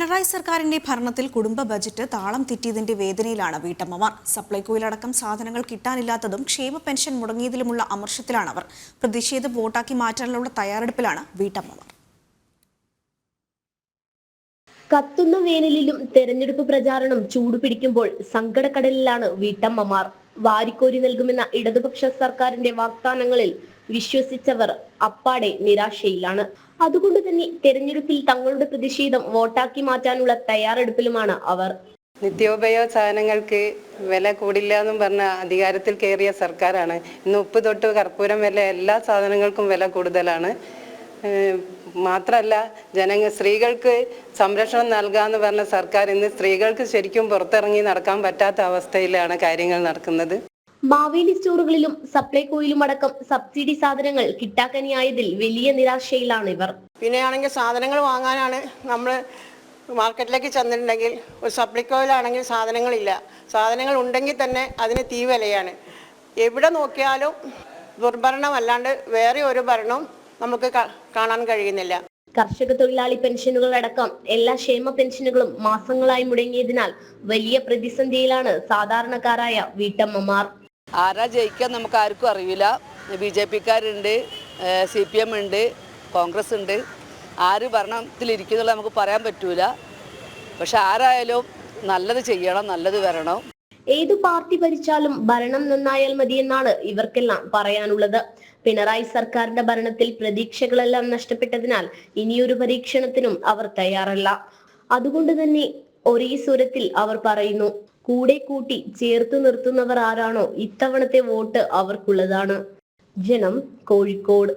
പിണറായി സർക്കാരിന്റെ ഭരണത്തിൽ കുടുംബ ബജറ്റ് താളം തെറ്റിയതിന്റെ വേദനയിലാണ് വീട്ടമ്മമാർ. സപ്ലൈകോയിലടക്കം സാധനങ്ങൾ കിട്ടാനില്ലാത്തതും ക്ഷേമ പെൻഷൻ മുടങ്ങിയതിലുമുള്ള അമർഷത്തിലാണ് അവർ. പ്രതിഷേധം വോട്ടാക്കി മാറ്റാനുള്ള തയ്യാറെടുപ്പിലാണ് വീട്ടമ്മമാർ. കത്തുന്ന വേനലിലും തെരഞ്ഞെടുപ്പ് പ്രചാരണം ചൂടുപിടിക്കുമ്പോൾ സങ്കടക്കടലിലാണ് വീട്ടമ്മമാർ. വാരിക്കോരി നൽകുമെന്ന ഇടതുപക്ഷ സർക്കാരിന്റെ വാഗ്ദാനങ്ങളിൽ വിശ്വസിച്ചവർ അപ്പാടെ നിരാശയിലാണ്. അതുകൊണ്ട് തന്നെ തെരഞ്ഞെടുപ്പിൽ തങ്ങളുടെ പ്രതിഷേധം വോട്ടാക്കി മാറ്റാനുള്ള തയ്യാറെടുപ്പിലുമാണ് അവർ. നിത്യോപയോഗ സാധനങ്ങൾക്ക് വില കൂടില്ല എന്നും പറഞ്ഞ അധികാരത്തിൽ കയറിയ സർക്കാരാണ്. ഇന്ന് ഉപ്പ് തൊട്ട് കർപ്പൂരം വരെ എല്ലാ സാധനങ്ങൾക്കും വില കൂടുതലാണ്. മാത്രമല്ല സ്ത്രീകൾക്ക് സംരക്ഷണം നൽകാമെന്ന് പറഞ്ഞ സർക്കാർ ഇന്ന് സ്ത്രീകൾക്ക് ശരിക്കും പുറത്തിറങ്ങി നടക്കാൻ പറ്റാത്ത അവസ്ഥയിലാണ് കാര്യങ്ങൾ നടക്കുന്നത്. മാവേലി സ്റ്റോറുകളിലും സപ്ലൈകോയിലും അടക്കം സബ്സിഡി സാധനങ്ങൾ കിട്ടാക്കനിയായതിൽ വലിയ നിരാശയിലാണ് ഇവർ. പിന്നെയാണെങ്കിൽ സാധനങ്ങൾ വാങ്ങാനാണ് നമ്മൾ മാർക്കറ്റിലേക്ക് ചെന്നിട്ടുണ്ടെങ്കിൽ, ഒരു സപ്ലൈകോയിലാണെങ്കിൽ സാധനങ്ങളില്ല. സാധനങ്ങൾ ഉണ്ടെങ്കിൽ തന്നെ അതിന് തീ വിലയാണ്. എവിടെ നോക്കിയാലും ദുർഭരണം അല്ലാണ്ട് വേറെ ഒരു ഭരണവും നമുക്ക് കാണാൻ കഴിയുന്നില്ല. കർഷക തൊഴിലാളി പെൻഷനുകൾ അടക്കം എല്ലാ ക്ഷേമ പെൻഷനുകളും മാസങ്ങളായി മുടങ്ങിയതിനാൽ വലിയ പ്രതിസന്ധിയിലാണ് സാധാരണക്കാരായ വീട്ടമ്മമാർ. ആരാ ജയിക്കാൻ നമുക്ക് ആർക്കും അറിയില്ല. BJP-ക്കാരുണ്ട്, CPM ഉണ്ട്, കോൺഗ്രസ് ഉണ്ട്. ആര് ഭരണത്തിലിരിക്കുന്നുള്ള നമുക്ക് പറയാൻ പറ്റൂല. പക്ഷെ ആരായാലും നല്ലത് ചെയ്യണം, നല്ലത് വരണം. ഏതു പാർട്ടി ഭരിച്ചാലും ഭരണം നന്നായാൽ മതിയെന്നാണ് ഇവർക്കെല്ലാം പറയാനുള്ളത്. പിണറായി സർക്കാരിന്റെ ഭരണത്തിൽ പ്രതീക്ഷകളെല്ലാം നഷ്ടപ്പെട്ടതിനാൽ ഇനിയൊരു പരീക്ഷണത്തിനും അവർ തയ്യാറല്ല. അതുകൊണ്ട് തന്നെ ഒരേ സ്വരത്തിൽ അവർ പറയുന്നു, കൂടെ കൂട്ടി ചേർത്തു നിർത്തുന്നവർ ആരാണോ ഇത്തവണത്തെ വോട്ട് അവർക്കുള്ളതാണ്. ജനം, കോഴിക്കോട്.